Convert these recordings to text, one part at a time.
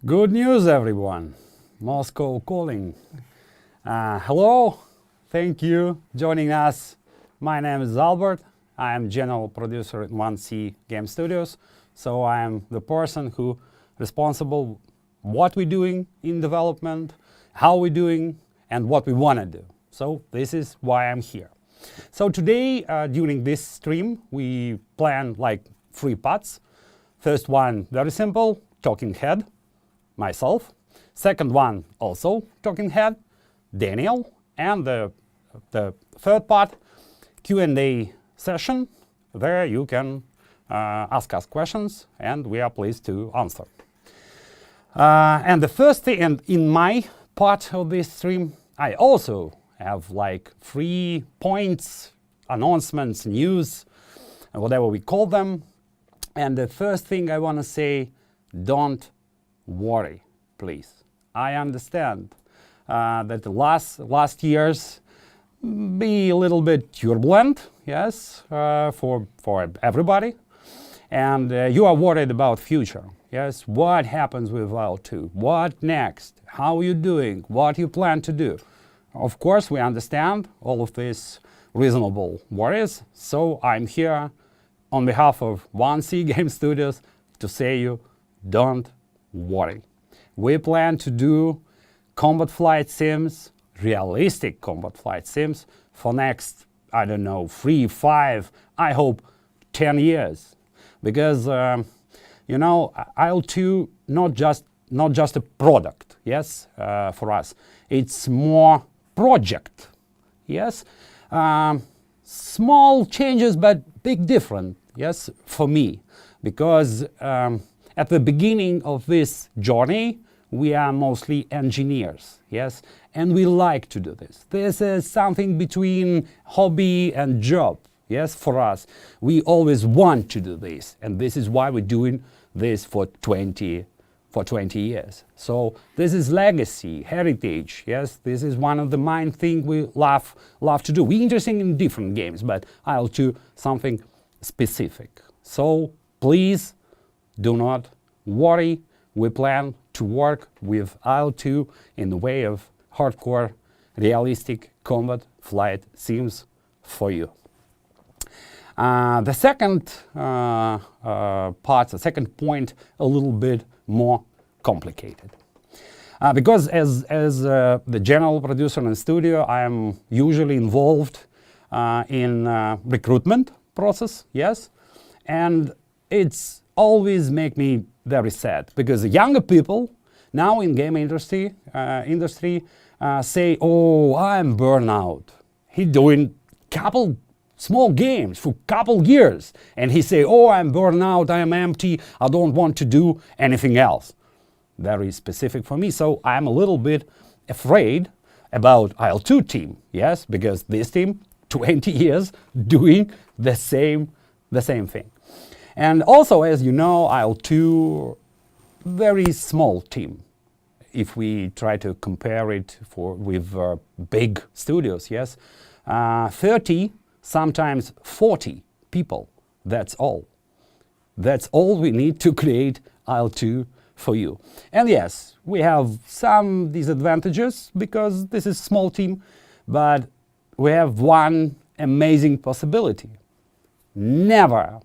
Good news, everyone. Moscow calling. Hello, thank you joining us. My name is Albert. I am general producer at 1C Game Studios. So I am the person who responsible what we're doing in development, how we're doing, and what we want to do. So this is why I'm here. So today, during this stream, we plan like 3 parts. First one, very simple, talking head, myself. Second one, also talking head, Daniel. And the third part, Q&A session, where you can ask us questions, and we are pleased to answer. And the first thing, and in my part of this stream, I also have like 3 points, announcements, news, whatever we call them. And the first thing I want to say, don't worry, please. I understand that the last years be a little bit turbulent, yes, for everybody. And you are worried about future, yes. What happens with IL-2? What next? How are you doing? What you plan to do? Of course, we understand all of these reasonable worries. So I'm here on behalf of 1C Game Studios to say you don't worry. We plan to do combat flight sims, realistic combat flight sims for next, I don't know, 3, 5, I hope 10 years. Because, you know, IL-2 not just a product, yes, for us. It's more project, yes. Small changes, but big difference, yes, for me. Because at the beginning of this journey, we are mostly engineers, yes, and we like to do this. This is something between hobby and job, yes, for us. We always want to do this, and this is why we're doing this for 20 years. So this is legacy, heritage, yes. This is one of the main things we love to do. We're interested in different games, but I'll do something specific. So please do not worry. We plan to work with IL-2 in the way of hardcore, realistic combat flight sims for you. The second part, the second point, a little bit more complicated. Because as the general producer in the studio, I am usually involved in recruitment process, yes, and it's always make me very sad because the younger people now in game industry say, "Oh, I'm burnout. He doing couple small games for couple years, and he say, "Oh, I'm burnout. I am empty. I don't want to do anything else." Very specific for me, so I'm a little bit afraid about IL-2 team, yes, because this team 20 years doing the same thing. And also, as you know, IL-2, very small team. If we try to compare it with big studios, yes, 30, sometimes 40 people. That's all. That's all we need to create IL-2 for you. And yes, we have some disadvantages because this is small team, but we have one amazing possibility. Never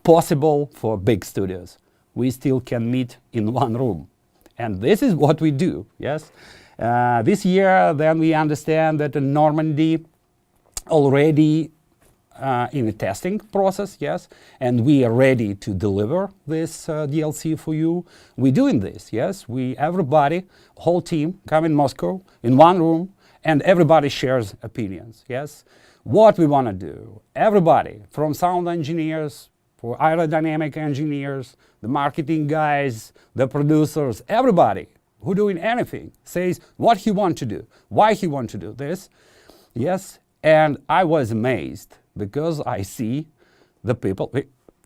possible for big studios. We still can meet in one room. And this is what we do, yes. This year, then we understand that in Normandy already in the testing process, yes, and we are ready to deliver this DLC for you. We're doing this, yes. Everybody, whole team, come in Moscow in one room, and everybody shares opinions, yes. What we want to do, everybody, from sound engineers, for aerodynamic engineers, the marketing guys, the producers, everybody who doing anything says what he want to do, why he want to do this, yes. And I was amazed because I see the people,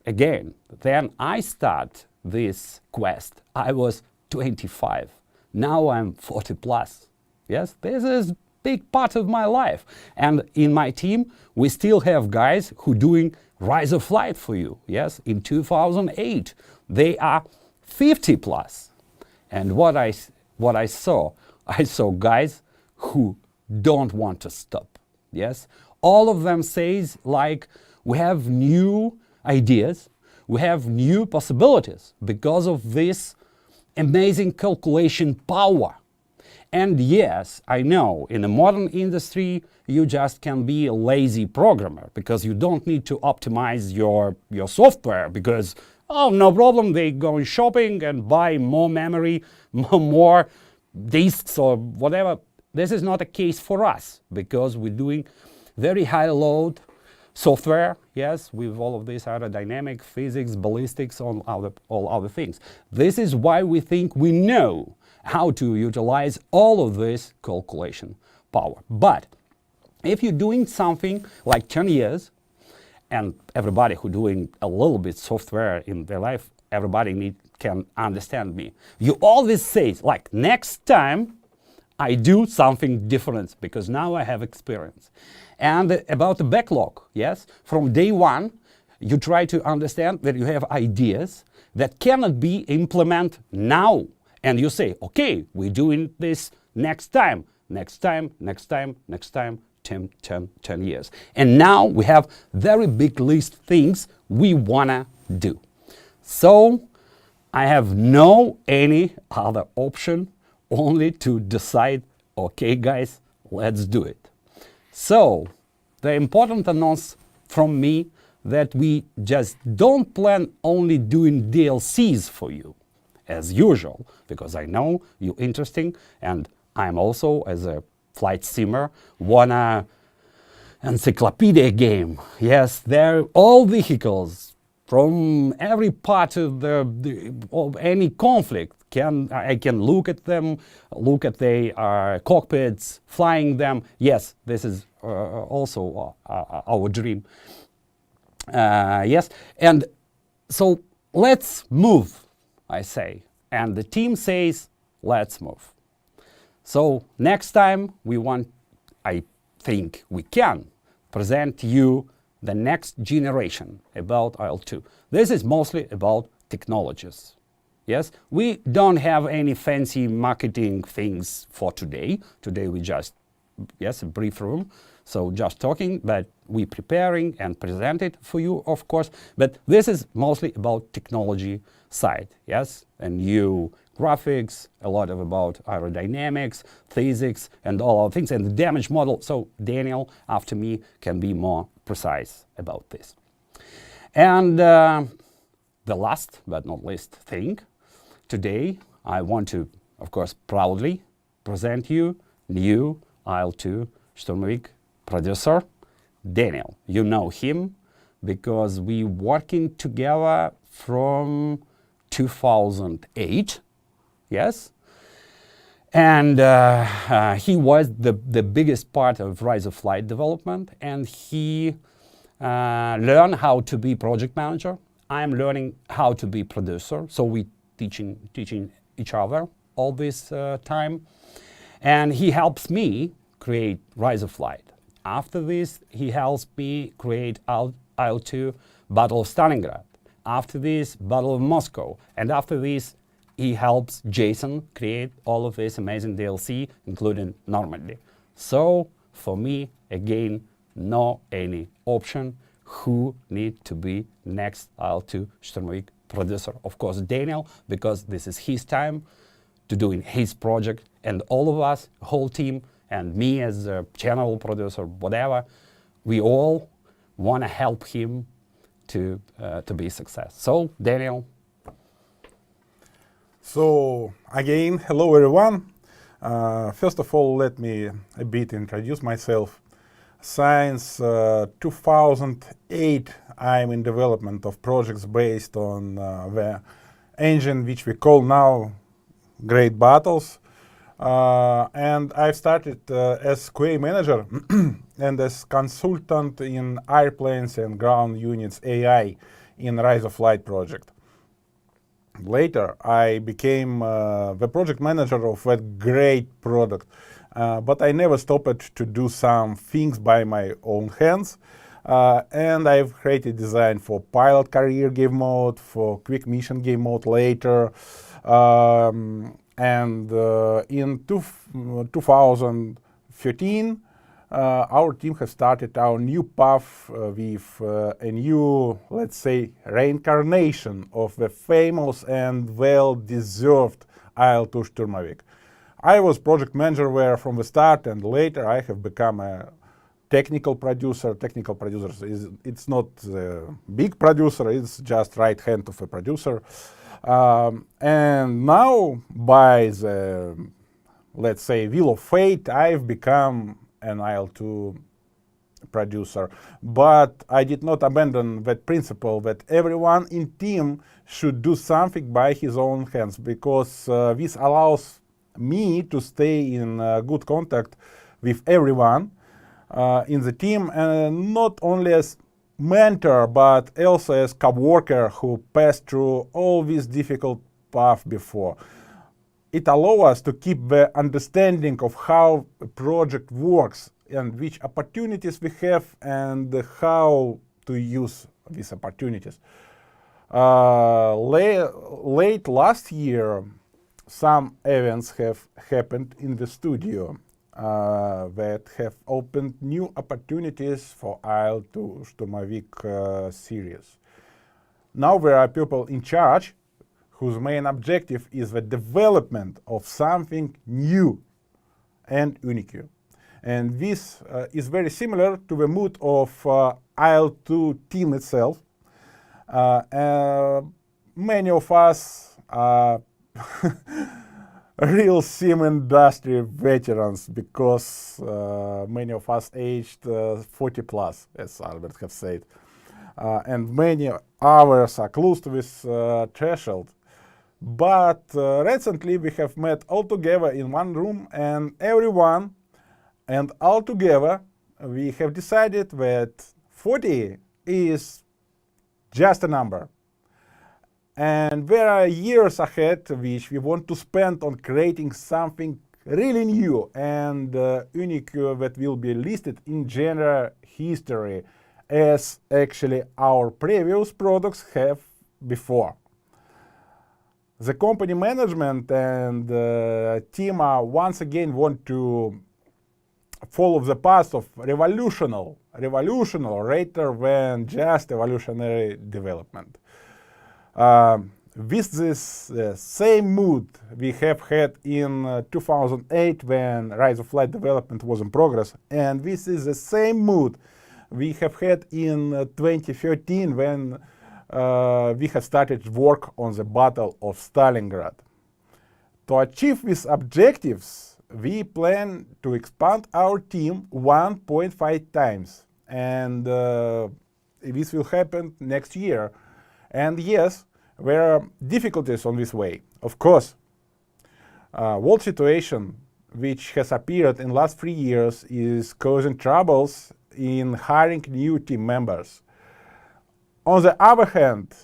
again, then I start this quest. I was 25, now I'm 40 plus, yes. This is big part of my life. And in my team, we still have guys who doing Rise of Flight for you, yes. In 2008, they are 50 plus. And what I saw guys who don't want to stop. Yes, all of them says like, we have new ideas, we have new possibilities because of this amazing calculation power. And yes, I know in the modern industry you just can be a lazy programmer because you don't need to optimize your software because, oh, no problem, they go shopping and buy more memory, more disks or whatever. This is not the case for us because we're doing very high load software, yes, with all of this aerodynamic, physics, ballistics, all other things. This is why we think we know how to utilize all of this calculation power. But if you're doing something like 10 years, and everybody who doing a little bit software in their life, everybody can understand me. You always say, like, next time I do something different because now I have experience. And about the backlog, yes, from day one, you try to understand that you have ideas that cannot be implemented now. And you say, okay, we're doing this next time, 10 years. And now we have very big list of things we wanna do. So I have no any other option only to decide, okay guys, let's do it. So the important announce from me that we just don't plan only doing DLCs for you as usual, because I know you're interesting and I'm also, as a flight simmer, wanna encyclopedia game. Yes, they're all vehicles from every part of of any conflict. I can look at them, look at the cockpits, flying them. Yes, this is also our dream. Yes, and so let's move, I say. And the team says, let's move. So next time I think we can present you the next generation about IL-2. This is mostly about technologies. Yes, we don't have any fancy marketing things for today. Today we just, yes, a brief room. So just talking, but we preparing and present it for you, of course. But this is mostly about technology side, yes, and new graphics, a lot of about aerodynamics, physics, and all other things, and the damage model. So Daniel, after me, can be more precise about this. And the last but not least thing, today I want to, of course, proudly present you new IL-2 Sturmovik producer, Daniel. You know him because we working together from 2008, yes? And he was the biggest part of Rise of Flight development, and he learned how to be project manager. I'm learning how to be producer, so we teaching each other all this time. And he helps me create Rise of Flight. After this, he helps me create IL-2 Battle of Stalingrad. After this, Battle of Moscow. And after this, he helps Jason create all of this amazing DLC, including Normandy. So, for me, again, no any option who need to be next IL-2 Sturmovik producer. Of course, Daniel, because this is his time to doing his project, and all of us, whole team, and me as a channel producer, whatever, we all want to help him to be a success. So, Daniel. So, again, hello everyone. First of all, let me a bit introduce myself. Since 2008, I'm in development of projects based on the engine which we call now Great Battles. And I started as QA manager and as consultant in airplanes and ground units AI in Rise of Flight project. Later, I became the project manager of that great product, but I never stopped to do some things by my own hands. And I've created design for pilot career game mode, for quick mission game mode later. And in 2013, our team has started our new path with a new, let's say, reincarnation of the famous and well-deserved IL-2 Sturmovik. I was project manager there from the start, and later I have become a technical producer. Technical producer it's not a big producer, it's just right hand of a producer. And now, by the, let's say, will of fate, I've become an IL-2 producer. But I did not abandon that principle that everyone in team should do something by his own hands, because this allows me to stay in good contact with everyone in the team, and not only as mentor, but also as co-worker who passed through all this difficult path before. It allows us to keep the understanding of how a project works and which opportunities we have and how to use these opportunities. Late last year, some events have happened in the studio that have opened new opportunities for IL-2 Sturmovik series. Now there are people in charge whose main objective is the development of something new and unique. And this is very similar to the mood of IL-2 team itself. Many of us are real sim industry veterans, because many of us aged 40 plus, as Albert have said. And many others are close to this threshold. But recently we have met all together in one room, and everyone, and all together we have decided that 40 is just a number. And there are years ahead which we want to spend on creating something really new and unique that will be listed in genre history, as actually our previous products have before. The company management and team once again want to follow the path of revolutionary rather than just evolutionary development. With this same mood we have had in 2008 when Rise of Flight development was in progress, and this is the same mood we have had in 2013 when we have started work on the Battle of Stalingrad. To achieve these objectives, we plan to expand our team 1.5 times, and this will happen next year. And yes, there are difficulties on this way, of course. World situation which has appeared in the last 3 years is causing troubles in hiring new team members. On the other hand,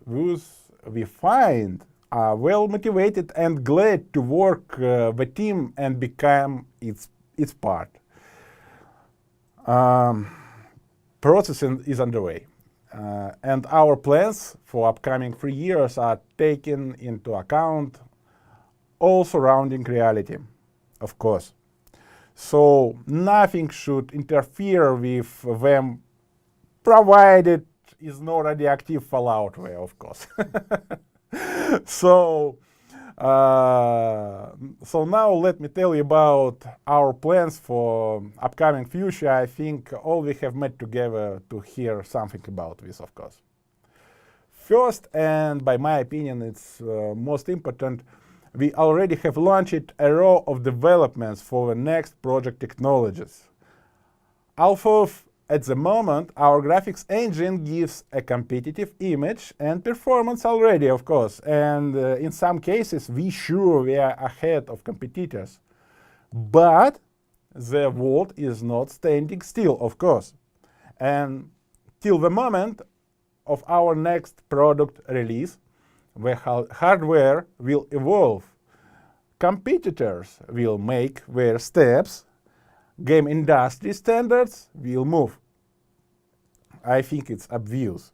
those we find are well motivated and glad to work the team and become its part. Processing is underway. And our plans for upcoming 3 years are taken into account all surrounding reality, of course. So nothing should interfere with them, provided is no radioactive fallout there, of course. So now let me tell you about our plans for upcoming future. I think all we have met together to hear something about this, of course. First, and by my opinion it's most important, we already have launched a row of developments for the next project technologies. Although at the moment our graphics engine gives a competitive image and performance already, of course, and in some cases we are ahead of competitors. But the world is not standing still, of course, and till the moment of our next product release, the hardware will evolve, competitors will make their steps, game industry standards will move. I think it's obvious.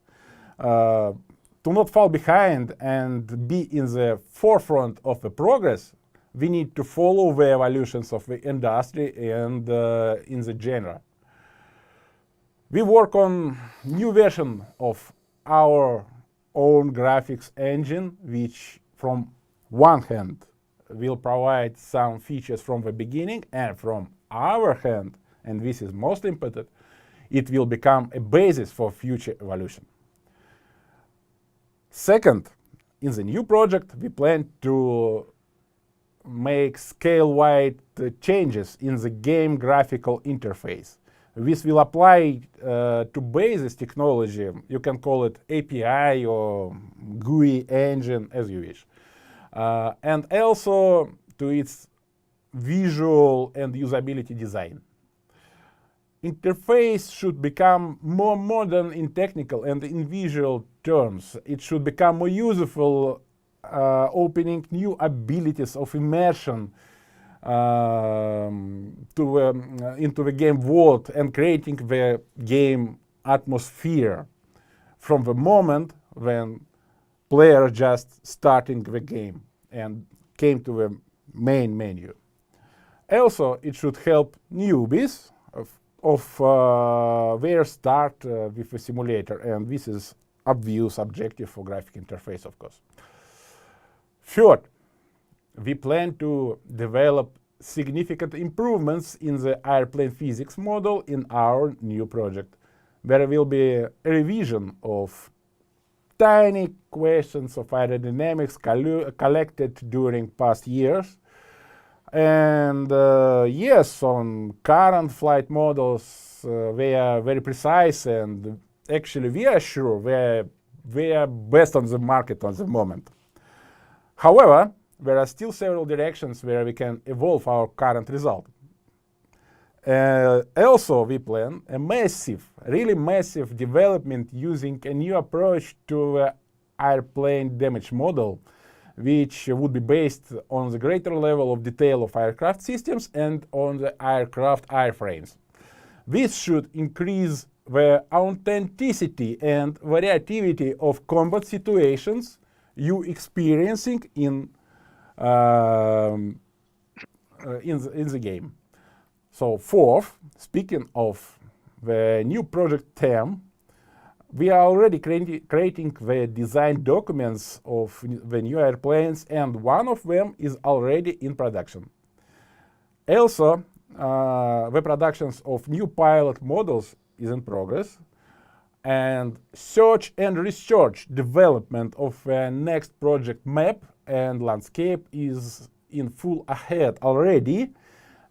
To not fall behind and be in the forefront of the progress, we need to follow the evolutions of the industry and in the genre. We work on new version of our own graphics engine, which from one hand will provide some features from the beginning, and from our hand, and this is most important, it will become a basis for future evolution. Second, in the new project, we plan to make scale-wide changes in the game graphical interface. This will apply to basis technology. You can call it API or GUI engine, as you wish. And also to its visual and usability design. Interface should become more modern in technical and in visual terms. It should become more useful, opening new abilities of immersion into the game world and creating the game atmosphere from the moment when player just starting the game and came to the main menu. Also, it should help newbies of their start with the simulator, and this is obvious objective for graphic interface, of course. Third, we plan to develop significant improvements in the airplane physics model in our new project. There will be a revision of tiny questions of aerodynamics collected during past years. And yes, on current flight models, they are very precise, and actually we are sure they are best on the market at the moment. However, there are still several directions where we can evolve our current result. Also, we plan a massive, really massive development using a new approach to the airplane damage model, which would be based on the greater level of detail of aircraft systems and on the aircraft airframes. This should increase the authenticity and variety of combat situations you experiencing in the game. So fourth, speaking of the new project TEM, we are already creating the design documents of the new airplanes, and one of them is already in production. Also, the productions of new pilot models is in progress, and search and research development of the next project map and landscape is in full ahead already.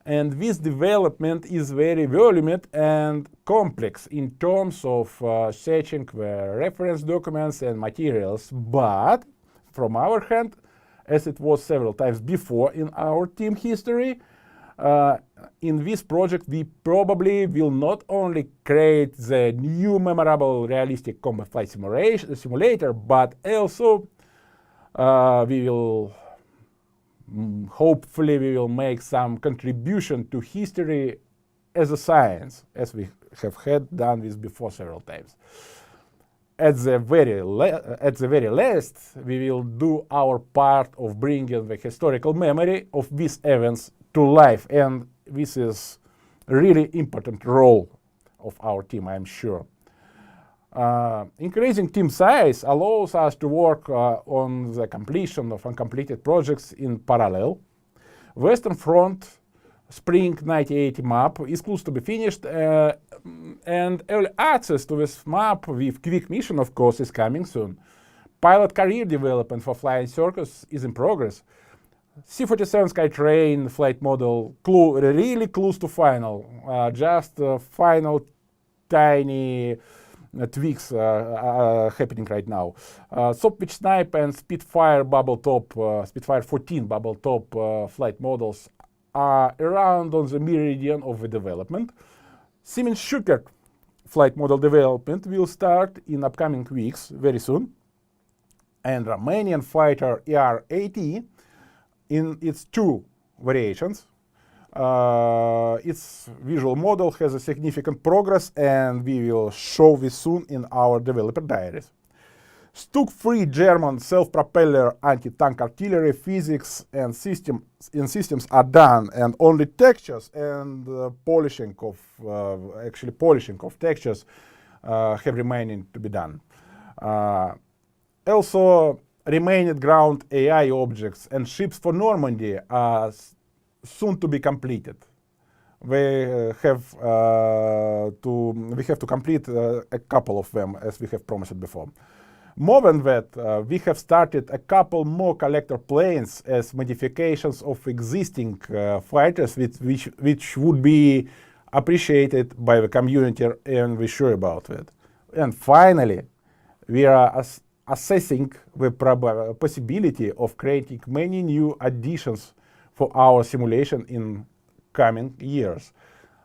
And this development is very voluminous and complex in terms of searching the reference documents and materials. But from our hand, as it was several times before in our team history, in this project we probably will not only create the new memorable realistic combat flight simulator, but also we will hopefully we will make some contribution to history as a science, as we have done this before several times. At the very least, we will do our part of bringing the historical memory of these events to life, and this is a really important role of our team, I'm sure. Increasing team size allows us to work on the completion of uncompleted projects in parallel. Western Front Spring 1980 map is close to be finished, and early access to this map with quick mission, of course, is coming soon. Pilot career development for Flying Circus is in progress. C-47 Skytrain flight model really close to final, just final tiny tweaks happening right now. Sopwith Snipe and Spitfire bubble top, Spitfire 14 bubble top flight models are around on the meridian of the development. Siemens Schuckert flight model development will start in upcoming weeks, very soon. And Romanian fighter ER-80 in its two variations, Its visual model has a significant progress, and we will show this soon in our developer diaries. Stuck-free German self-propeller anti-tank artillery physics and systems are done, and only textures and polishing of textures have remaining to be done. Also, remaining ground AI objects and ships for Normandy are soon to be completed. We have to complete a couple of them, as we have promised before. More than that, we have started a couple more collector planes as modifications of existing fighters, which would be appreciated by the community, and we're sure about it. And finally, we are assessing the possibility of creating many new additions for our simulation in coming years.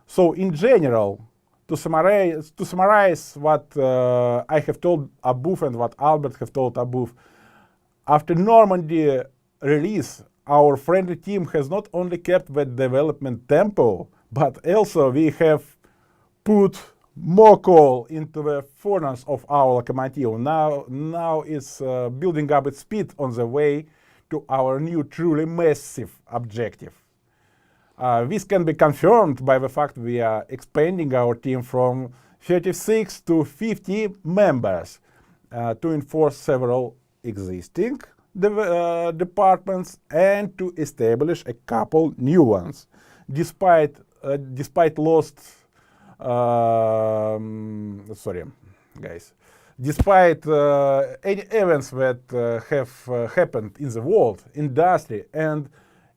So in general, to summarize what I have told above and what Albert have told above, after Normandy release, our friendly team has not only kept the development tempo, but also we have put more coal into the furnace of our locomotive. Now it's building up its speed on the way to our new truly massive objective. This can be confirmed by the fact we are expanding our team from 36 to 50 members to enforce several existing departments and to establish a couple new ones. Despite any events that have happened in the world, industry, and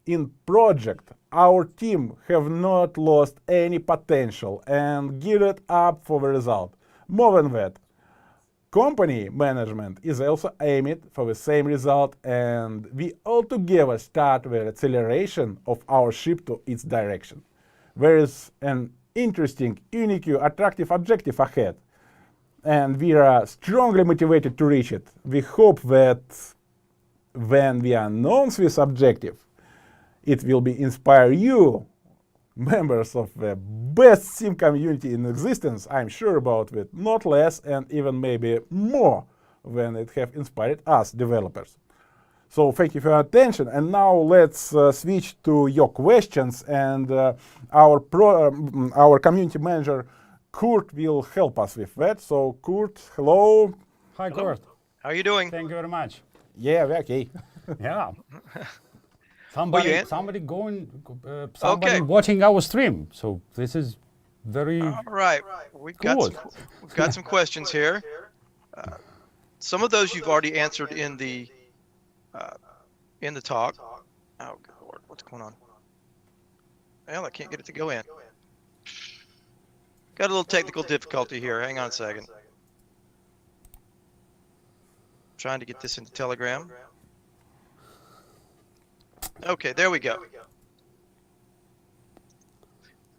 in project, our team have not lost any potential and geared up for the result. More than that, company management is also aimed for the same result, and we all together start the acceleration of our ship to its direction. There is an interesting, unique, attractive objective ahead, and we are strongly motivated to reach it. We hope that when we announce this objective, it will be inspire you, members of the best sim community in existence, I'm sure about it, not less and even maybe more than it have inspired us developers. So thank you for your attention, and now let's switch to your questions, and our community manager Kurt will help us with that. So Kurt, hello. Hi, Kurt. How are you doing? Thank you very much. Yeah, we're okay. Yeah. Somebody Okay. watching our stream. So this is very All right, we've got some questions here. Some of those you've already answered in the talk. Oh, good Lord, what's going on? Well, I can't get it to go in. Got a little technical difficulty here. Hang on a second. Trying to get this into Telegram. Okay, there we go.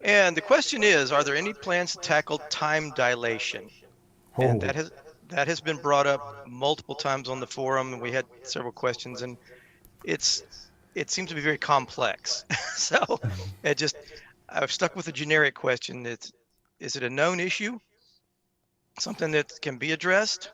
And the question is, are there any plans to tackle time dilation? And that has been brought up multiple times on the forum, and we had several questions, and it seems to be very complex. So I've stuck with a generic question. Is it a known issue? Something that can be addressed?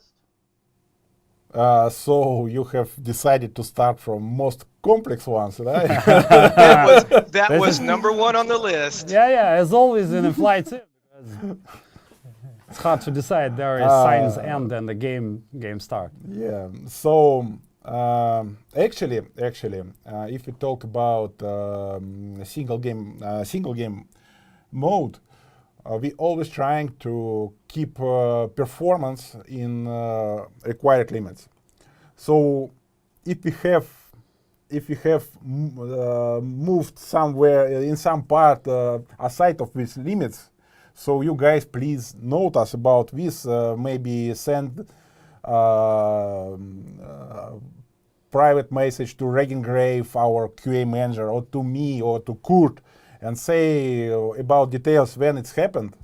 So you have decided to start from most complex ones, right? that was number one on the list. Yeah, as always in a flight sim, because it's hard to decide. There is science end and the game start. Yeah. So actually, if we talk about single game mode, we always trying to keep performance in required limits. So if we have moved somewhere in some part aside of these limits, so you guys please note us about this. Maybe send private message to Regengrave, our QA manager, or to me, or to Kurt, and say about details when it's happened.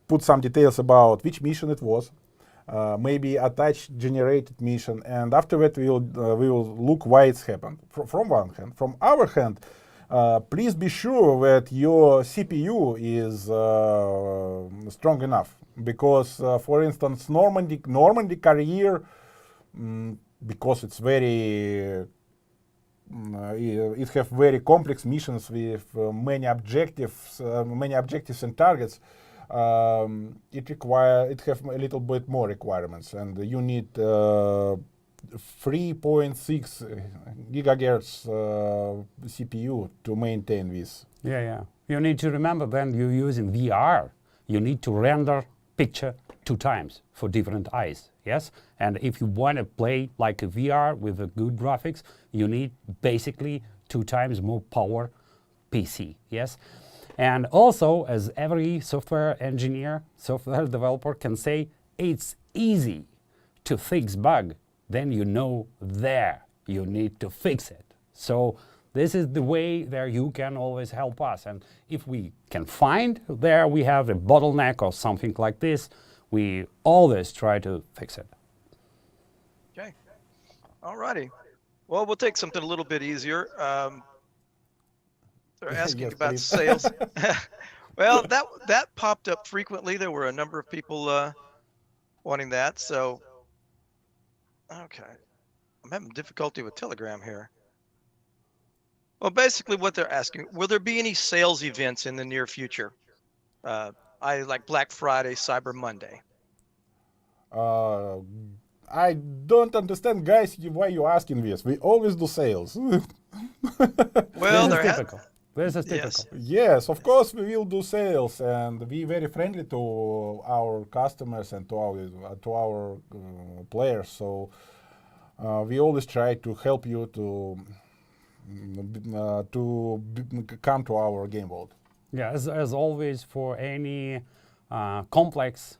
Put some details about which mission it was. Maybe attach generated mission, and after that we will look why it's happened. From one hand, from our hand, please be sure that your CPU is strong enough. Because, for instance, Normandy Carrier, because it's very it have very complex missions with many objectives and targets. It have a little bit more requirements, and you need 3.6 gigahertz CPU to maintain this. Yeah. You need to remember when you're using VR, you need to render picture 2 times for different eyes. Yes, and if you want to play like a VR with a good graphics, you need basically 2 times more power PC. Yes, and also, as every software engineer, software developer can say, it's easy to fix bug. Then you know there you need to fix it. So this is the way there you can always help us. And if we can find there we have a bottleneck or something like this, we always try to fix it. Okay. All righty. Well, we'll take something a little bit easier. They're asking Yes, about please. sales. Well, that popped up frequently. There were a number of people wanting that. So, okay. I'm having difficulty with Telegram here. Well, basically what they're asking, will there be any sales events in the near future? Like Black Friday, Cyber Monday. I don't understand, guys, why you're asking this. We always do sales. Well, This there is has, typical. This is typical. yes. Yes, of course we will do sales, and we very friendly to our customers and to our players. So we always try to help you to come to our game world. Yeah, as always for any complex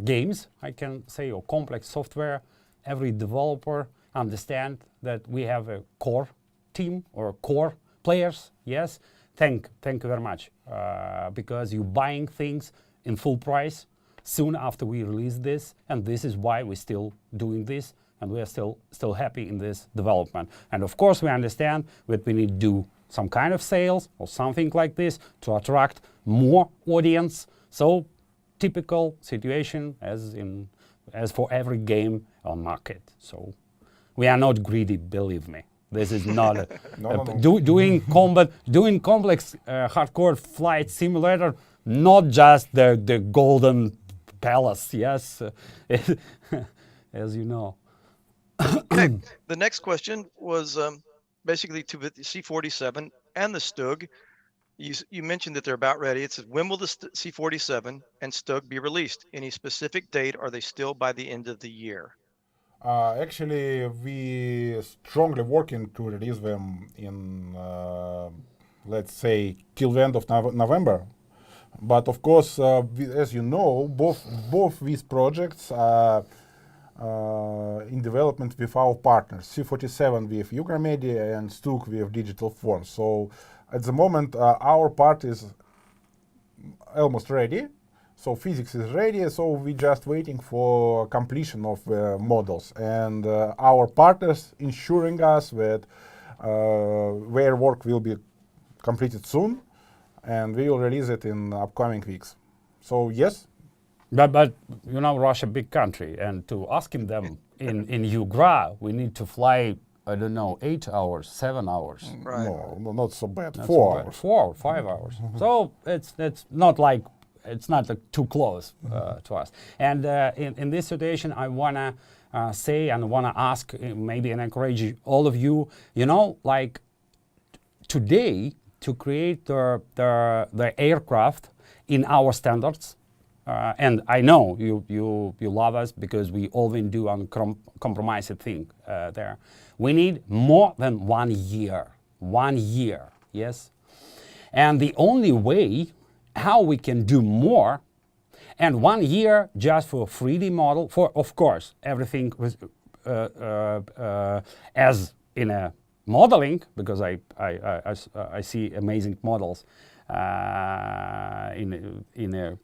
games, I can say, or complex software, every developer understand that we have a core team or core players. Yes, thank you very much, because you're buying things in full price soon after we release this, and this is why we're still doing this, and we are still happy in this development. And of course we understand that we need to do some kind of sales or something like this to attract more audience. So typical situation as for every game on market. So we are not greedy, believe me. This is not a, No. doing complex hardcore flight simulator, not just the golden palace. Yes, as you know. Okay. The next question was basically to the C-47 and the Stug. You mentioned that they're about ready. It says, when will the C-47 and Stug be released? Any specific date? Are they still by the end of the year? Actually, we strongly working to release them in, let's say, till the end of November. But of course, as you know, both these projects are in development with our partners, C-47 with Ugramedia and Stug with Digital Form. So at the moment, our part is almost ready. So physics is ready, so we're just waiting for completion of models. And our partners ensuring us that their work will be completed soon, and we will release it in upcoming weeks. So yes. But you know, Russia, big country, and to asking them in Ugra, we need to fly, I don't know, 8 hours, 7 hours. Right. No, not so bad. Not 4 so bad. hours. 4 or 5 hours. So it's not like it's not too close to us. And in this situation, I wanna say and wanna ask, maybe and encourage all of you. You know, like today to create the aircraft in our standards. And I know you love us because we always do uncompromising thing there. We need more than 1 year. 1 year, yes. And the only way how we can do more, and 1 year just for a 3D model, for of course everything was as in a modeling, because I see amazing models in a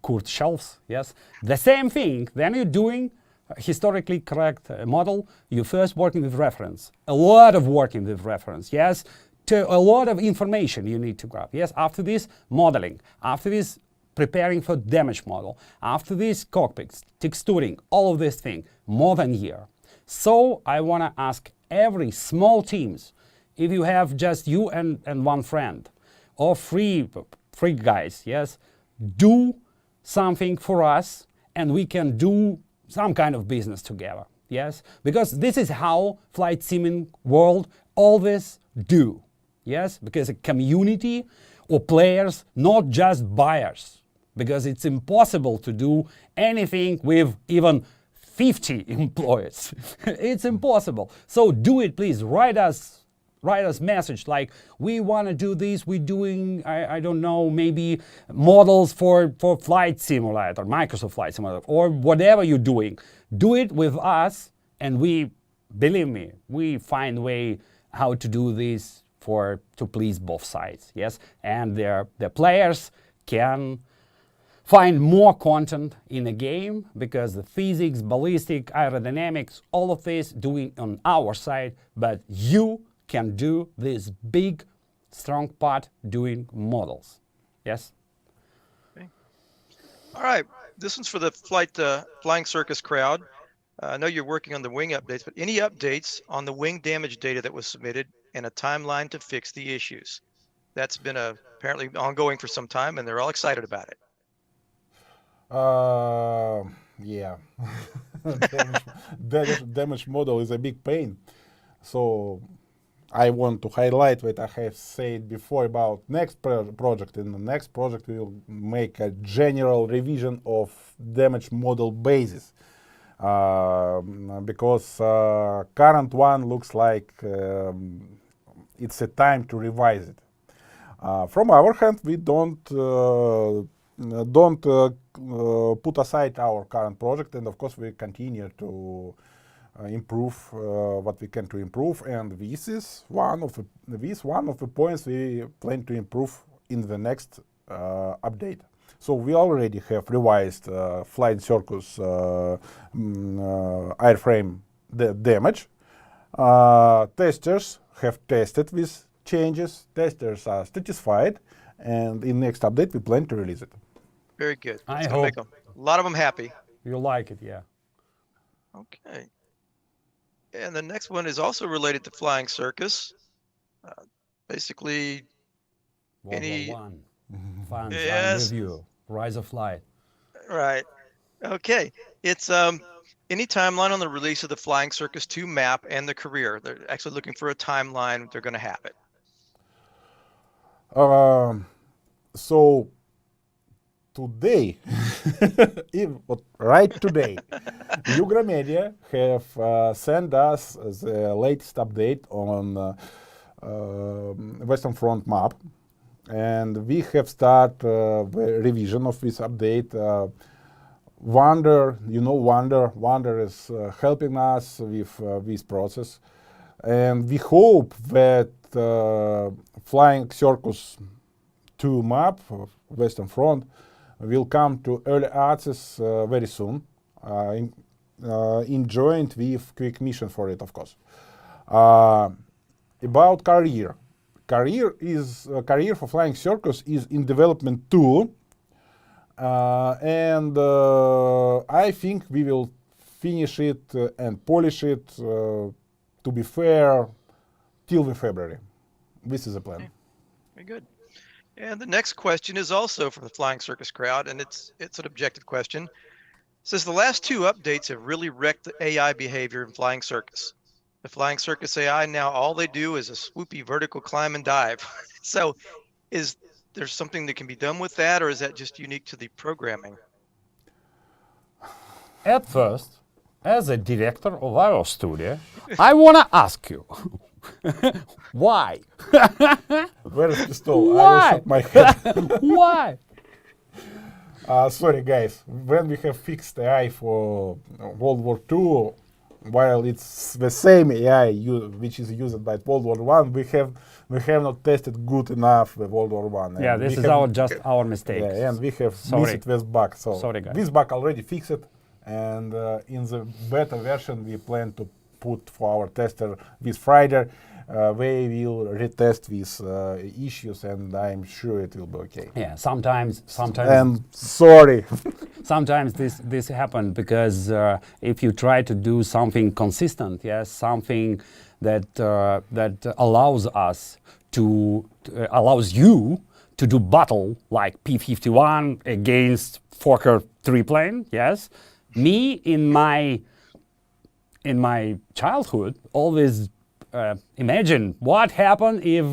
Kurt shelves, yes. The same thing, then you're doing a historically correct model, you're first working with reference. A lot of working with reference, yes. to a lot of information you need to grab. Yes, after this, modeling. After this, preparing for damage model. After this, cockpits, texturing, all of these things, more than a year. So I want to ask every small teams, if you have just you and one friend, or three guys, yes, do something for us and we can do some kind of business together. Yes, because this is how flight simming world always do. Yes, because a community or players, not just buyers, because it's impossible to do anything with even 50 employees. It's impossible. So do it, please. Write us message like, we want to do this, we're doing, I don't know, maybe models for Flight Simulator, Microsoft Flight Simulator, or whatever you're doing. Do it with us, and we, believe me, we find a way how to do this to please both sides, yes? And the players can find more content in the game, because the physics, ballistic, aerodynamics, all of this doing on our side, but you can do this big, strong part doing models. Yes? Okay. All right, this one's for the Flying Circus crowd. I know you're working on the wing updates, but any updates on the wing damage data that was submitted and a timeline to fix the issues? That's been apparently ongoing for some time, and they're all excited about it. Yeah. damage model is a big pain. So I want to highlight what I have said before about next project. In the next project, we will make a general revision of damage model basis. Because current one looks like it's a time to revise it. From our hand, we don't put aside our current project, and of course we continue to improve what we can to improve, and this is one of the points we plan to improve in the next update. So we already have revised Flying Circus airframe damage. Testers have tested these changes. Testers are satisfied, and in next update we plan to release it. Very good. I It's gonna make hope a lot of them happy. you like it, yeah. Okay. And the next one is also related to Flying Circus. Basically, World Any- War One. Fans, Yes. review. Rise of Light. right. Okay. It's any timeline on the release of the Flying Circus 2 map and the career. They're actually looking for a timeline. They're going to have it. So today, right today, Yugra Media have sent us the latest update on Western Front map, and we have started the revision of this update. Wander is helping us with this process, and we hope that Flying Circus 2 map, Western Front, will come to early access very soon, in joint with quick mission for it, of course. About career for Flying Circus is in development too, and I think we will finish it and polish it, to be fair, till the February. This is the plan. Very good. And the next question is also from the Flying Circus crowd, and it's an objective question. It says the last 2 updates have really wrecked the AI behavior in Flying Circus. The Flying Circus AI now all they do is a swoopy vertical climb and dive. So is there something that can be done with that, or is that just unique to the programming? At first, as a director of our studio, I want to ask you, why? Where is pistol? Why? I will shut my head. Why? Sorry, guys. When we have fixed AI for World War II, while it's the same AI which is used by World War I, we have not tested good enough the World War I. Yeah, this is our mistake. Yeah, and we have Sorry. missed this bug. So Sorry, guys. this bug already fixed, and in the beta version we plan to put for our tester this Friday. They will retest these issues, and I'm sure it will be okay. Yeah, sometimes And sorry. sometimes this happens because if you try to do something consistent, yes, something that allows us to allows you to do battle like P-51 against Fokker 3 plane, yes. Me in my childhood always imagine what happened if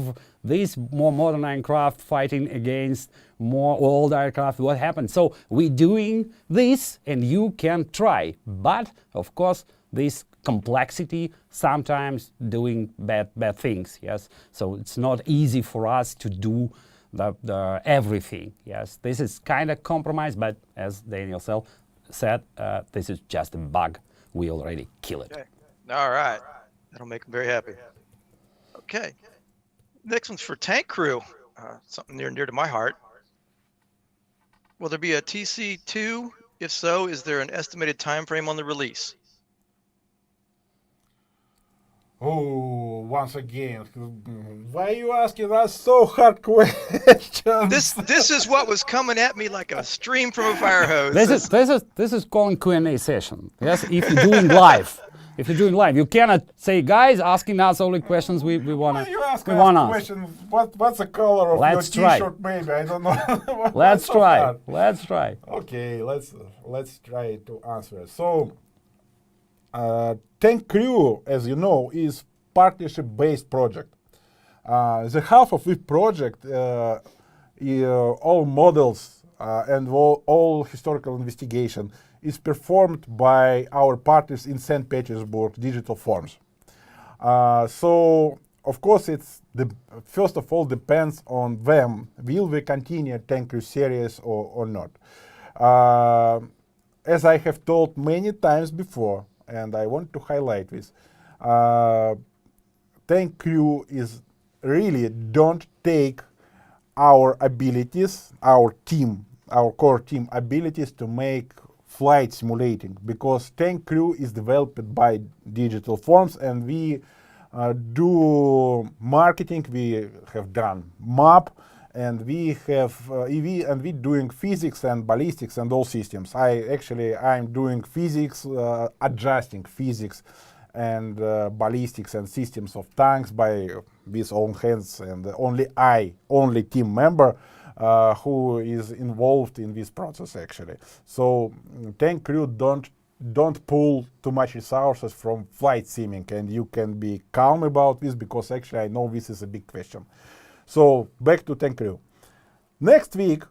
this more modern aircraft fighting against more old aircraft, what happened? So we're doing this and you can try, but of course this complexity sometimes doing bad things, yes. So it's not easy for us to do the everything, yes. This is kind of compromise, but as Daniel said, this is just a bug. We already kill it. Okay. All right. That'll make them very happy. Okay. Next one's for tank crew. Something near and dear to my heart. Will there be a TC2? If so, is there an estimated time frame on the release? Oh, once again, why are you asking us so hard questions? This is what was coming at me like a stream from a fire hose. This is called Q&A session. Yes, if you're doing live. If you're doing live, you cannot say, guys, asking us only questions we wanna You ask we us wanna ask. questions. What's the color of Let's your try. T-shirt? Maybe I don't know. Let's So try. hard. Let's try. Okay, let's try to answer. So, Tank Crew, as you know, is partnership-based project. The half of this project, all models and all historical investigation is performed by our partners in St. Petersburg, Digital Forms. So, of course, it's first of all depends on them. Will we continue Tank Crew series or not? As I have told many times before, and I want to highlight this, Tank Crew is really don't take our abilities, our core team abilities to make flight simulating, because Tank Crew is developed by Digital Forms, and we do marketing. We have done map, and we doing physics and ballistics and all systems. I'm doing physics, adjusting physics and ballistics and systems of tanks by with own hands, and only team member who is involved in this process actually. So Tank Crew don't pull too much resources from flight simming, and you can be calm about this, because actually I know this is a big question. So back to Tank Crew. Next week,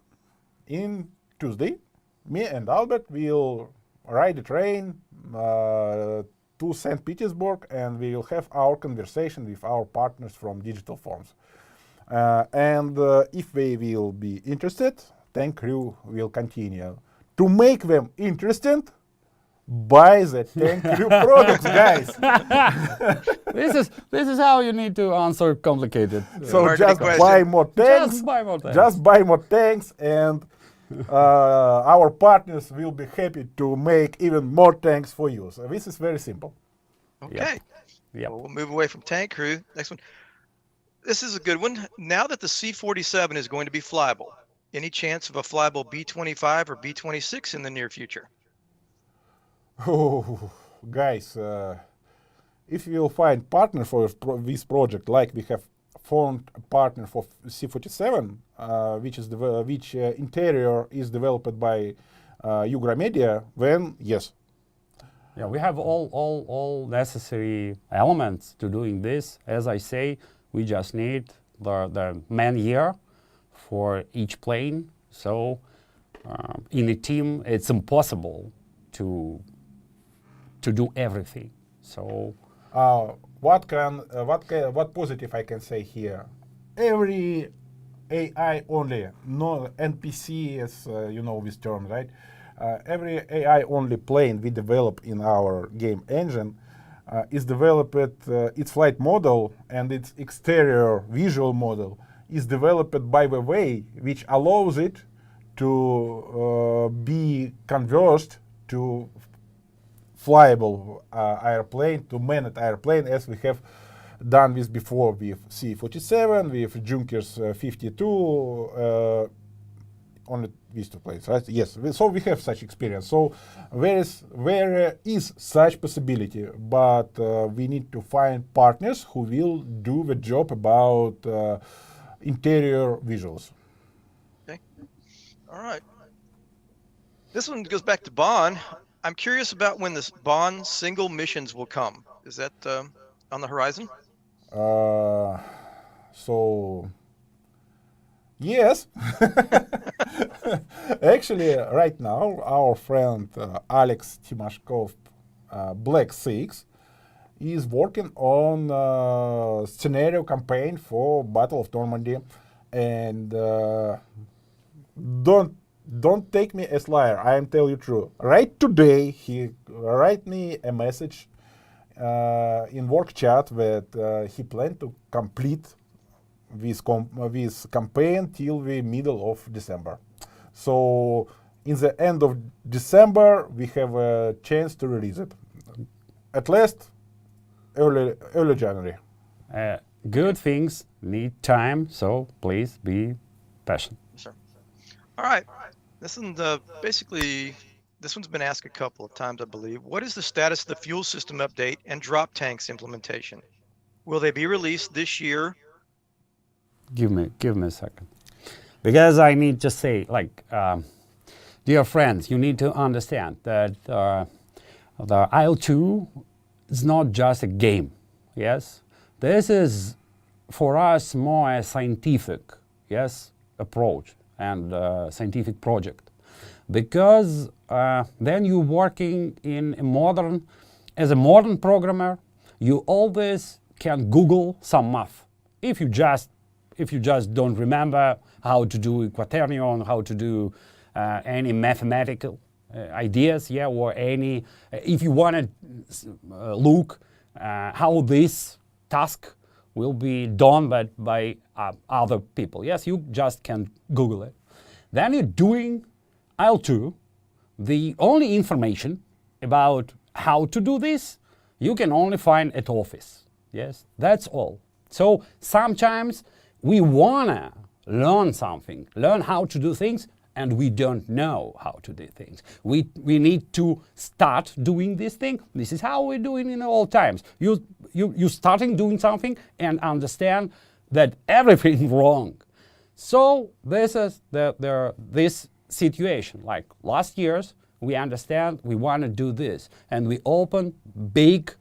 in Tuesday, me and Albert will ride a train to St. Petersburg, and we will have our conversation with our partners from Digital Forms. And if they will be interested, Tank Crew will continue. To make them interested, buy the Tank Crew products, guys. This is how you need to answer complicated. So Hard just question. buy more tanks. Just buy more tanks. Just buy more tanks, and our partners will be happy to make even more tanks for you. So this is very simple. Okay. Yep. Well, we'll move away from tank crew. Next one. This is a good one. Now that the C-47 is going to be flyable, any chance of a flyable B-25 or B-26 in the near future? Oh, guys, if you will find partner for this project, like we have found a partner for C-47, which interior is developed by Yugra Media, then yes. Yeah, we have all necessary elements to doing this. As I say, we just need the man year for each plane. So in a team, it's impossible to do everything. So what positive I can say here? Every AI only, no NPC, as you know this term, right? Every AI only plane we develop in our game engine is developed, its flight model and its exterior visual model is developed by the way which allows it to be converged to flyable airplane, to manage airplane, as we have done this before with C-47, with Junkers 52, only these two planes, right? Yes, so we have such experience. So there is such possibility, but we need to find partners who will do the job about interior visuals. Okay. All right. This one goes back to Bond. I'm curious about when the Bond single missions will come. Is that on the horizon? So yes, actually, right now, our friend Alex Timashkov, Black 6, is working on scenario campaign for Battle of Normandy, and don't take me as liar. I am telling you true. Right today, he write me a message in work chat that he planned to complete this campaign till the middle of December. So in the end of December, we have a chance to release it. At least early January. Good things need time, so please be patient. Sure. All right. This one, basically, this one's been asked a couple of times, I believe. What is the status of the fuel system update and drop tanks implementation? Will they be released this year? Give me a second, because I need to say, like, dear friends, you need to understand that the IL-2 is not just a game. Yes, this is for us more a scientific, approach and scientific project, because then you're working in as a modern programmer, you always can Google some math. If you just don't remember how to do quaternion, how to do any mathematical ideas, or any, if you want to look how this task will be done by other people. Yes, you just can Google it. Then you're doing IL-2. The only information about how to do this, you can only find at office. Yes, that's all. So sometimes we wanna learn something, learn how to do things, and we don't know how to do things. We need to start doing this thing. This is how we're doing in all times. You starting doing something and understand that everything wrong. So this is this situation. Like last years, we understand we want to do this, and we open big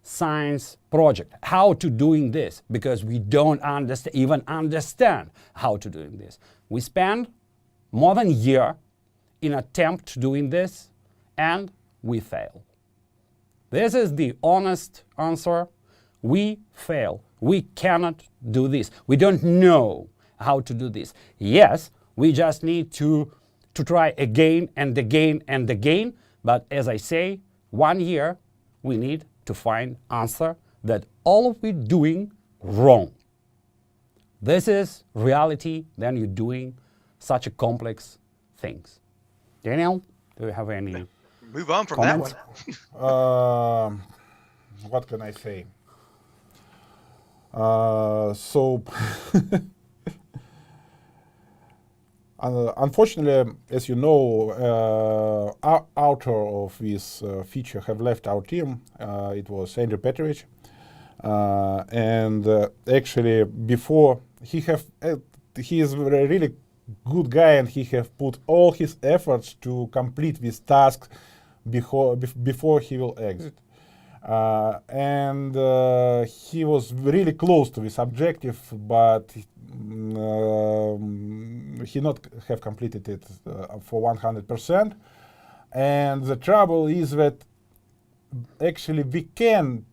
science project, how to doing this, because we don't even understand how to doing this. We spend more than a year in attempt doing this, and we fail. This is the honest answer. We fail. We cannot do this. We don't know how to do this. Yes, we just need to try again and again and again, but as I say, 1 year we need to find answer that all of we doing wrong. This is reality, then you're doing such a complex things. Daniel, do you have any Move on from comments? that one. What can I say? So unfortunately, as you know, our author of this feature have left our team. It was Andrew Petrovich, and actually before he is a really good guy, and he have put all his efforts to complete this task before he will exit. And he was really close to this objective, but he not have completed it for 100%. And the trouble is that actually we can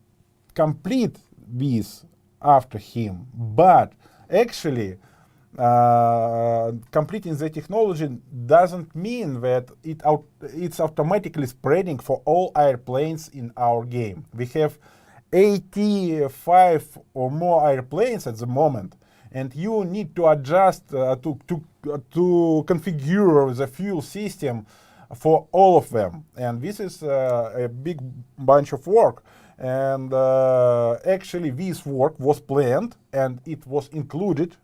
complete this after him, but actually completing the technology doesn't mean that it's automatically spreading for all airplanes in our game. We have 85 or more airplanes at the moment, and you need to adjust to configure the fuel system for all of them. And this is a big bunch of work. And actually, this work was planned and it was included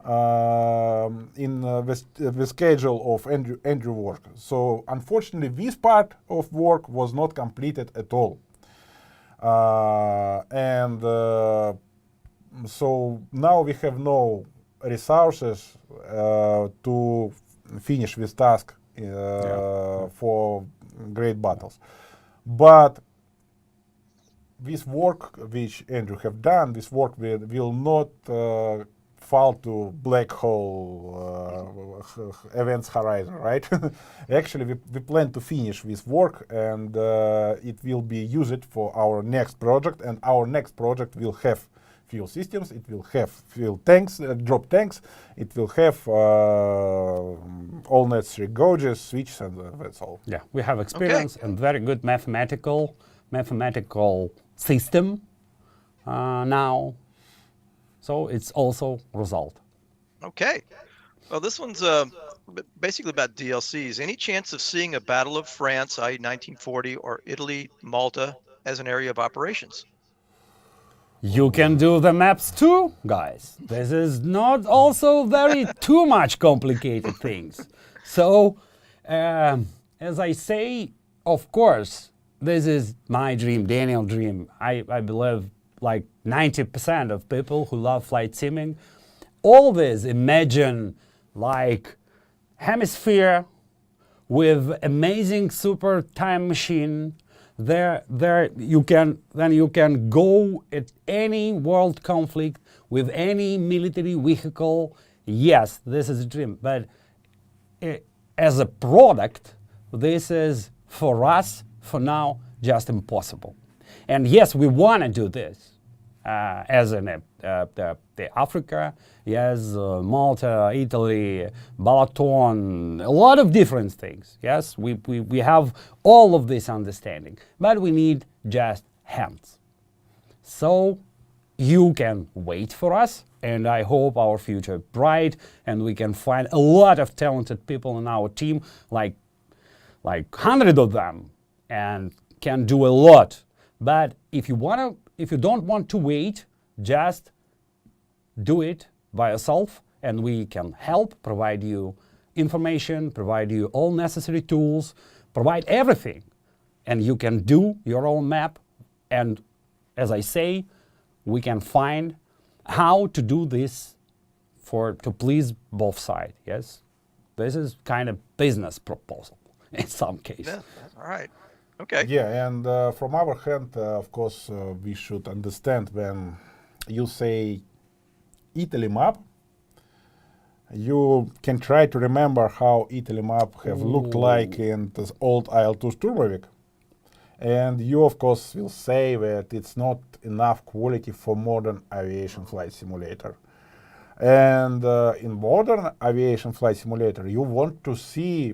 in the schedule of Andrew work. So unfortunately, this part of work was not completed at all. So now we have no resources to finish this task for great battles. But this work which Andrew have done, this work will not fall to black hole events horizon, right? Actually, we plan to finish this work, and it will be used for our next project, and our next project will have fuel systems, it will have fuel tanks, drop tanks, it will have all necessary gauges, switches, and that's all. Yeah, we have experience and very good mathematical system now. So it's also result. Okay. Well, this one's basically about DLCs. Any chance of seeing a Battle of France, i.e. 1940, or Italy, Malta, as an area of operations? You can do the maps too, guys. This is not also very too much complicated things. So, as I say, of course, this is my dream, Daniel's dream. I believe like 90% of people who love flight simming always imagine like hemisphere with amazing super time machine. There you can go at any world conflict with any military vehicle. Yes, this is a dream, but as a product, this is for us for now just impossible. And yes, we want to do this as in the Africa, yes, Malta, Italy, Balaton, a lot of different things. Yes, we have all of this understanding, but we need just hands. So you can wait for us, and I hope our future is bright, and we can find a lot of talented people in our team, like 100 of them, and can do a lot. But if you don't want to wait, just do it by yourself, and we can help, provide you information, provide you all necessary tools, provide everything, and you can do your own map. And as I say, we can find how to do this to please both sides. Yes, this is kind of business proposal in some cases. Yeah, all right. Okay. Yeah, and from our hand, of course, we should understand when you say Italy map, you can try to remember how Italy map have looked like in the old IL-2 Turbovik. And you, of course, will say that it's not enough quality for modern aviation flight simulator. And in modern aviation flight simulator, you want to see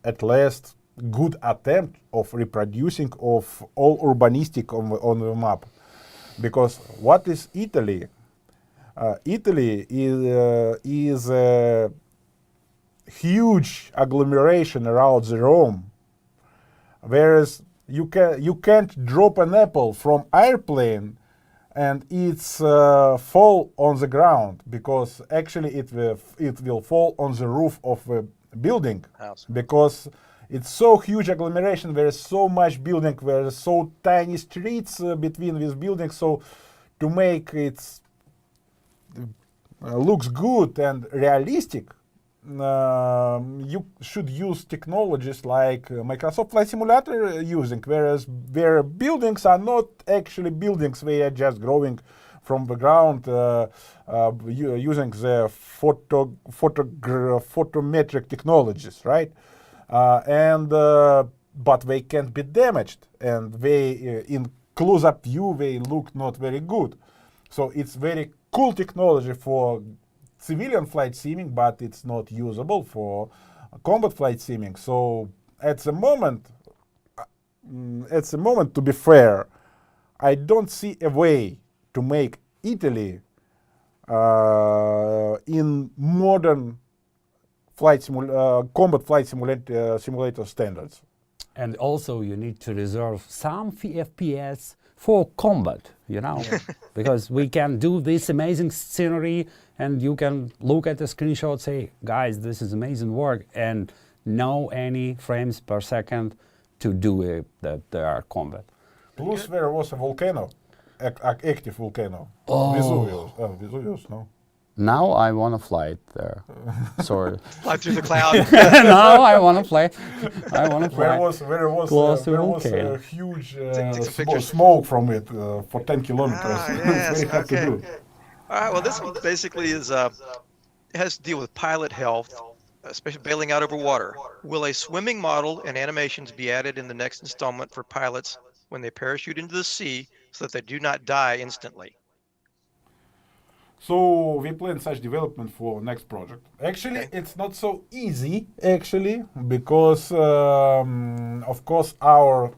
at least good attempt of reproducing of all urbanistic on the map. Because what is Italy? Italy is a huge agglomeration around the Rome, whereas you can't drop an apple from airplane and it's fall on the ground, because actually it will fall on the roof of a building. House. Because it's so huge agglomeration, there is so much building, there are so tiny streets between these buildings, so to make it looks good and realistic, you should use technologies like Microsoft Flight Simulator using, whereas their buildings are not actually buildings, they are just growing from the ground using the photometric technologies, right? But they can't be damaged, and they in close-up view they look not very good. So it's very cool technology for civilian flight simming, but it's not usable for combat flight simming. So at the moment, to be fair, I don't see a way to make Italy in modern combat flight simulator standards. And also you need to reserve some FPS for combat, you know, because we can do this amazing scenery and you can look at the screenshot, say, guys, this is amazing work, and no any frames per second to do the combat. Plus there was a volcano, active volcano. Oh. Vesuvius, no? Now I want to fly it there. Sorry. Fly through the cloud. Now I want to fly. I want to fly. There was volcano. a huge Take some pictures. smoke from it for 10 kilometers. Yes, It's very hard to do. All right. Well, this one basically is it has to deal with pilot health, especially bailing out over water. Will a swimming model and animations be added in the next installment for pilots when they parachute into the sea so that they do not die instantly? So we plan such development for next project. Actually, it's not so easy, actually, because of course our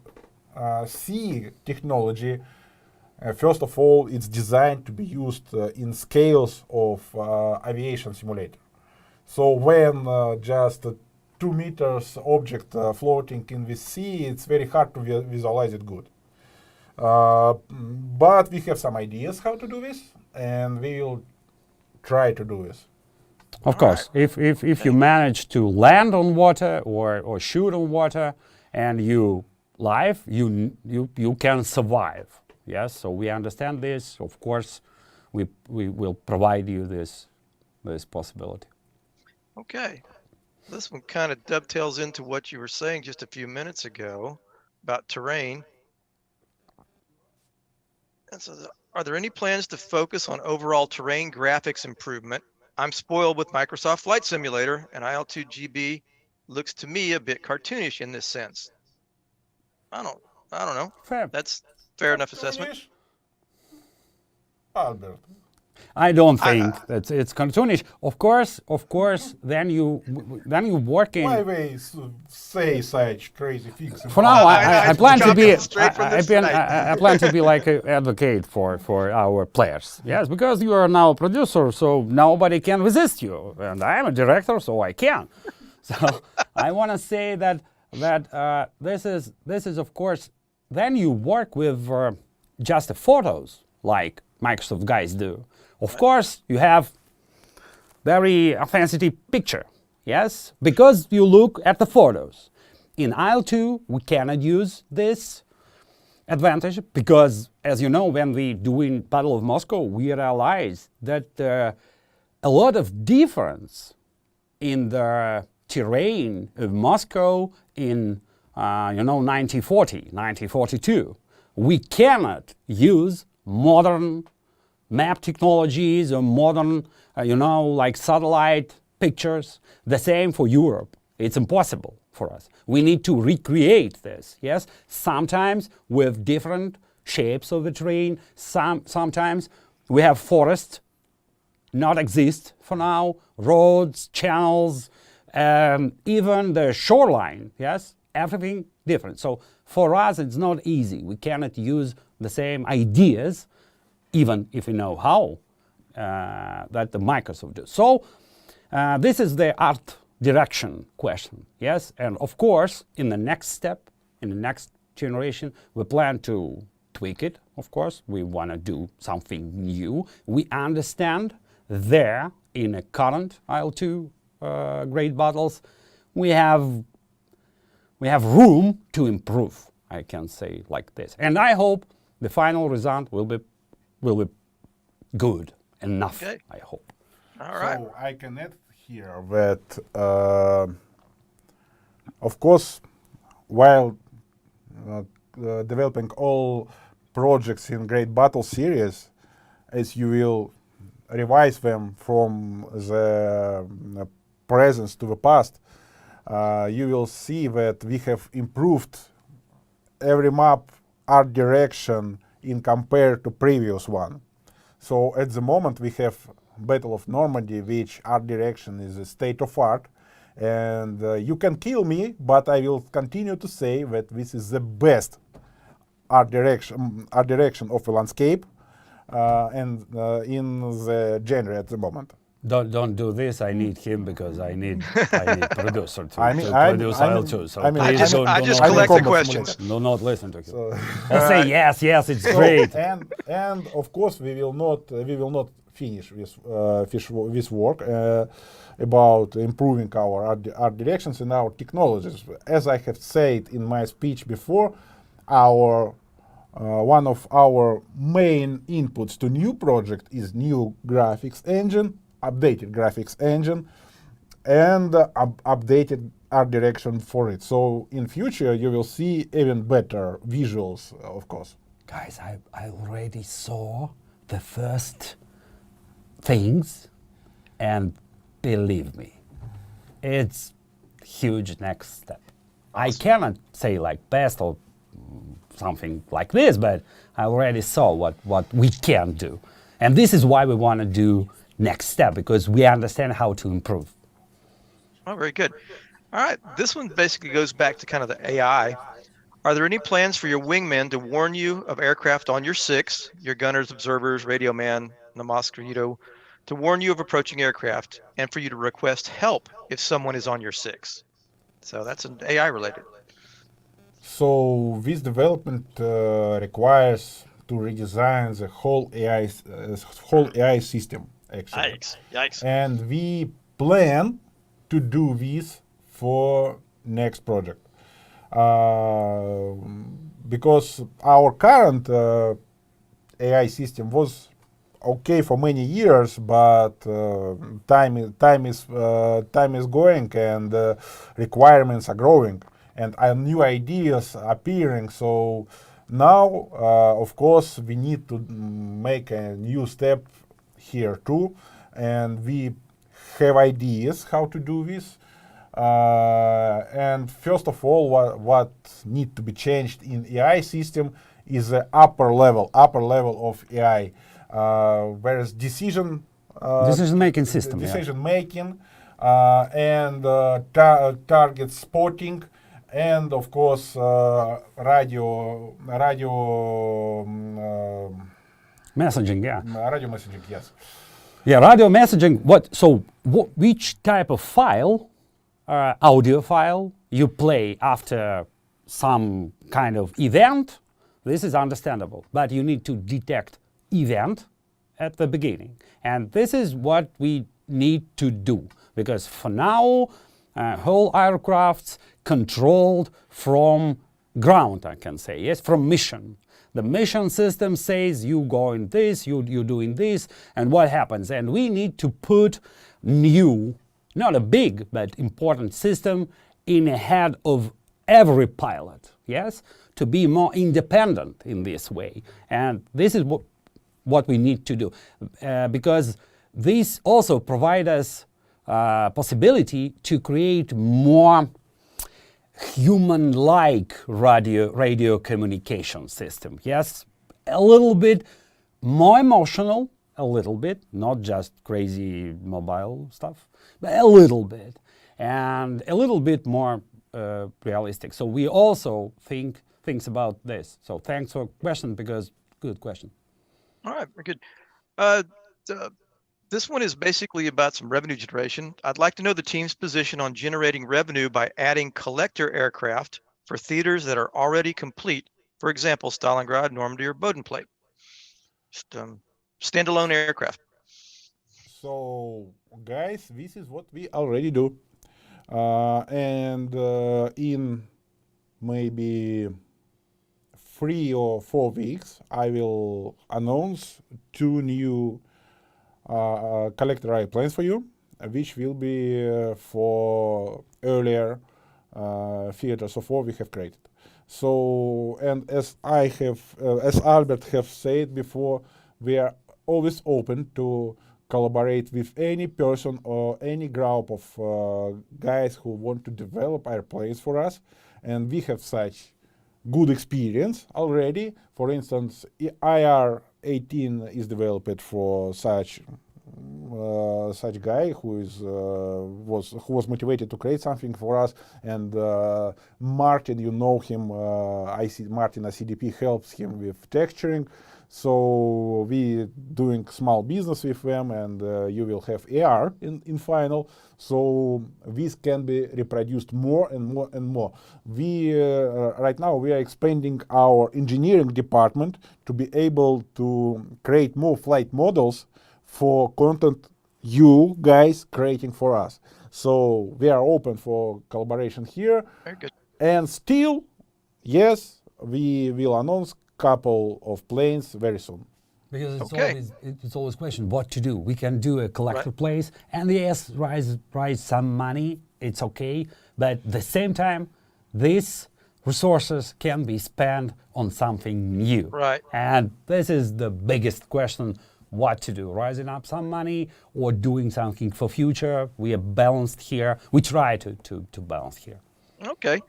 sea technology, first of all, it's designed to be used in scales of aviation simulator. So when just a 2 meters object floating in the sea, it's very hard to visualize it good. But we have some ideas how to do this, and we will try to do this. Of course, if you manage to land on water or shoot on water and you live, you can survive. Yes, so we understand this. Of course, we will provide you this possibility. Okay. This one kind of dovetails into what you were saying just a few minutes ago about terrain. And so, are there any plans to focus on overall terrain graphics improvement? I'm spoiled with Microsoft Flight Simulator, and IL2GB looks to me a bit cartoonish in this sense. I don't know. Fair. That's fair enough assessment. Finish? Albert. I don't think that it's cartoonish. Of course, then you working. Why they say such crazy things? For now, I plan to be. Straight from this I plan to be like an advocate for our players. Yes, because you are now a producer, so nobody can resist you, and I am a director, so I can. So I want to say that this is of course. Then you work with just the photos, like Microsoft guys do. Of course, you have very fancy picture, yes, because you look at the photos. In IL2, we cannot use this advantage because, as you know, when we doing Battle of Moscow, we realize that a lot of difference in the terrain of Moscow in 1940, 1942. We cannot use modern map technologies or modern, like satellite pictures. The same for Europe. It's impossible for us. We need to recreate this, yes? Sometimes with different shapes of the terrain. Sometimes we have forests not exist for now, roads, channels, even the shoreline, yes? Everything different. So for us, it's not easy. We cannot use the same ideas, even if we know how, that the Microsoft do. So this is the art direction question, yes? And of course, in the next step, in the next generation, we plan to tweak it, of course. We want to do something new. We understand there, in a current IL2 great battles, we have room to improve, I can say like this. And I hope the final result will be good enough, Okay. I hope. All right. So I can add here that, of course, while developing all projects in Great Battle series, as you will revise them from the present to the past, you will see that we have improved every map art direction in compared to previous one. So at the moment we have Battle of Normandy, which art direction is a state of art, and you can kill me, but I will continue to say that this is the best art direction of the landscape and in the genre at the moment. don't do this. I need him because I need producer to, I mean, to I'm- produce I'm- IL2. So I mean, please don't, I do just not collect the combat questions. do not listen to him. So, And say yes, it's great. and of course we will not finish this work about improving our art directions and our technologies. As I have said in my speech before, our one of our main inputs to new project is new graphics engine, updated graphics engine, and updated art direction for it. So in future you will see even better visuals, of course. Guys, I already saw the first things, and believe me, it's huge next step. I cannot say like best or something like this, but I already saw what we can do. And this is why we want to do next step, because we understand how to improve. Oh, very good. All right, this one basically goes back to kind of the AI. Are there any plans for your wingmen to warn you of aircraft on your six, your gunners, observers, radio man, the mosquito, to warn you of approaching aircraft, and for you to request help if someone is on your six? So that's an AI related. So this development requires to redesign the whole AI system actually. Yikes. And we plan to do this for next project. Because our current AI system was okay for many years, but time is going and requirements are growing and new ideas appearing. So now, of course, we need to make a new step here too, and we have ideas how to do this. And first of all, what need to be changed in AI system is the upper level of AI, whereas decision Decision-making system. decision making and target spotting, and of course radio Messaging, yeah. radio messaging. Yes. Yeah, radio messaging. Which type of file, audio file, you play after some kind of event? This is understandable, but you need to detect event at the beginning, and this is what we need to do, because for now, whole aircrafts controlled from ground, I can say, yes, from mission. The mission system says you going this, you doing this, and what happens? And we need to put new, not a big but important system in the head of every pilot, yes, to be more independent in this way. And this is what we need to do, because this also provides us possibility to create more human-like radio communication system. Yes, a little bit more emotional, a little bit, not just crazy mobile stuff, but a little bit, and a little bit more realistic. So we also think things about this. So thanks for question, because good question. All right, very good. This one is basically about some revenue generation. I'd like to know the team's position on generating revenue by adding collector aircraft for theaters that are already complete. For example, Stalingrad, Normandy, or Bodenplate. Just standalone aircraft. So, guys, this is what we already do. And in maybe 3 or 4 weeks, I will announce 2 new collector airplanes for you, which will be for earlier theaters of war we have created. So, and as as Albert have said before, we are always open to collaborate with any person or any group of guys who want to develop airplanes for us, and we have such good experience already. For instance, IR-18 is developed for such such guy who was motivated to create something for us, and Martin, you know him, Martin ICDP helps him with texturing. So we doing small business with them, and you will have AR in final. So this can be reproduced more and more and more. We right now we are expanding our engineering department to be able to create more flight models for content you guys creating for us. So we are open for collaboration here. Very good. And still, yes, we will announce couple of planes very soon. Because Okay. it's always question what to do. We can do a collector Right. place, and yes, raise some money. It's okay, but at the same time, these resources can be spent on something new. Right. And this is the biggest question: what to do? Rising up some money or doing something for future? We are balanced here. We try to balance here. Okay.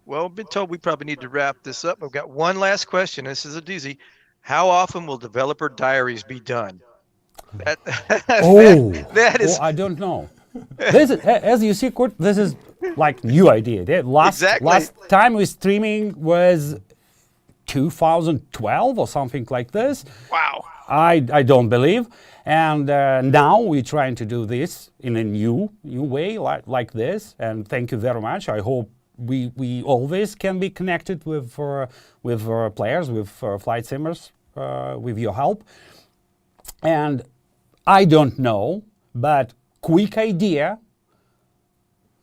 Well, I've been told we probably need to wrap this up. I've got one last question. This is a doozy. How often will developer diaries be done? That, that is I don't know. This is, as you see, Kurt, this is like new idea. Last Exactly. time we streaming was 2012 or something like this. wow. I don't believe. And now we're trying to do this in a new way like this. And thank you very much. I hope we always can be connected with players, with flight simmers, with your help. And I don't know, but quick idea,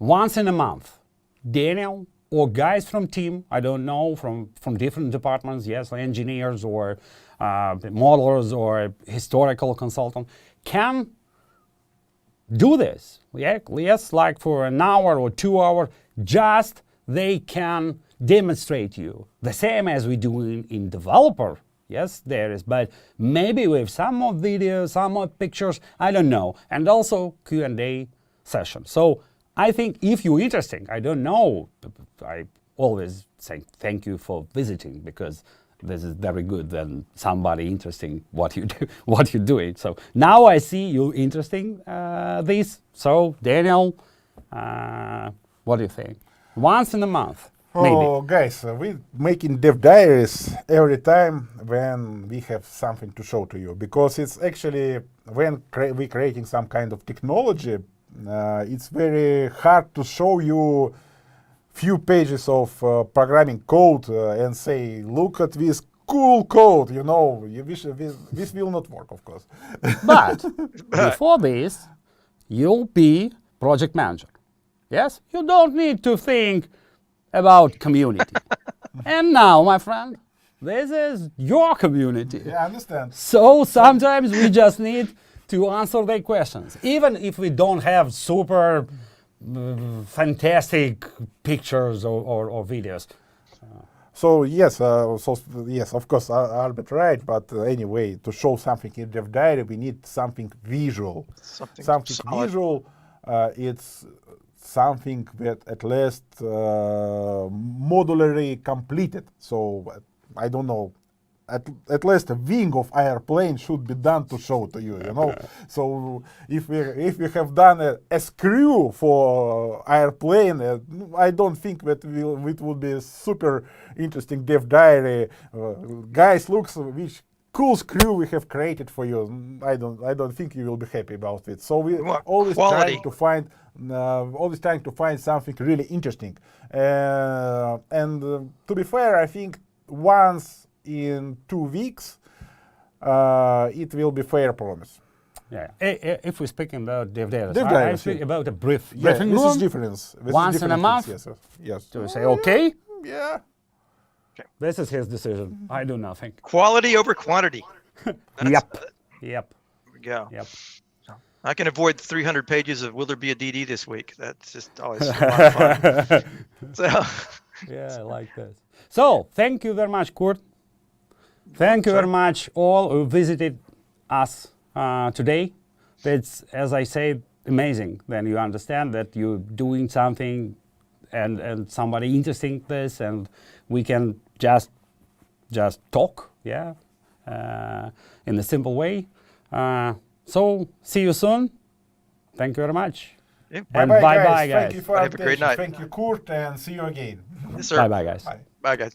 once in a month, Daniel or guys from team, I don't know, from different departments, yes, engineers or modelers or historical consultant, can do this. Yeah, yes, like for an hour or 2 hours, just they can demonstrate you. The same as we do in developer. Yes, there is, but maybe with some more videos, some more pictures, I don't know. And also Q&A session. So I think if you're interested, I don't know, I always say thank you for visiting, because this is very good when somebody interesting what you do, what you're doing. So now I see you interesting this. So Daniel, what do you think? Once in a month, maybe. Oh, guys, we making dev diaries every time when we have something to show to you, because it's actually when we creating some kind of technology, it's very hard to show you few pages of programming code and say, look at this cool code, you know, you wish this will not work, of course. But before this, you'll be project manager. Yes? You don't need to think about community. And now, my friend, this is your community. Yeah, I understand. So sometimes we just need to answer their questions. Even if we don't have super fantastic pictures or videos. So yes, yes, of course, Albert right. But anyway, to show something in Dev Diary, we need something visual. Something solid. Visual. It's something that at least modularly completed. So I don't know. At least a wing of airplane should be done to show to you, you know. So if we have done a screw for airplane, I don't think that it would be a super interesting dev diary. Guys, looks which cool screw we have created for you. I don't think you will be happy about it. So we always quality. trying to find something really interesting. And to be fair, I think once in 2 weeks, it will be fair promise. Yeah. If we're speaking about dev diaries, Dev I diaries, speak yeah. about a brief Yeah, briefing this room is difference. This is once in a different month. things, yes. to say, okay, Yeah. this is his decision. I do nothing. Quality over quantity. Yep. There we go. Yep. I can avoid 300 pages of will there be a DD this week. That's just always a lot of fun. So, Yeah, I like this. So, thank you very much, Kurt. Thank you very much, all who visited us today. It's, as I say, amazing when you understand that you're doing something and somebody interesting this, and we can just talk, yeah, in a simple way. So, see you soon. Thank you very much. Yeah. And Bye-bye, bye-bye, Thank guys. you for Have a great attention. night. Thank you, Kurt, and see you again. Yes, sir. Bye-bye, guys. Bye. Bye, guys.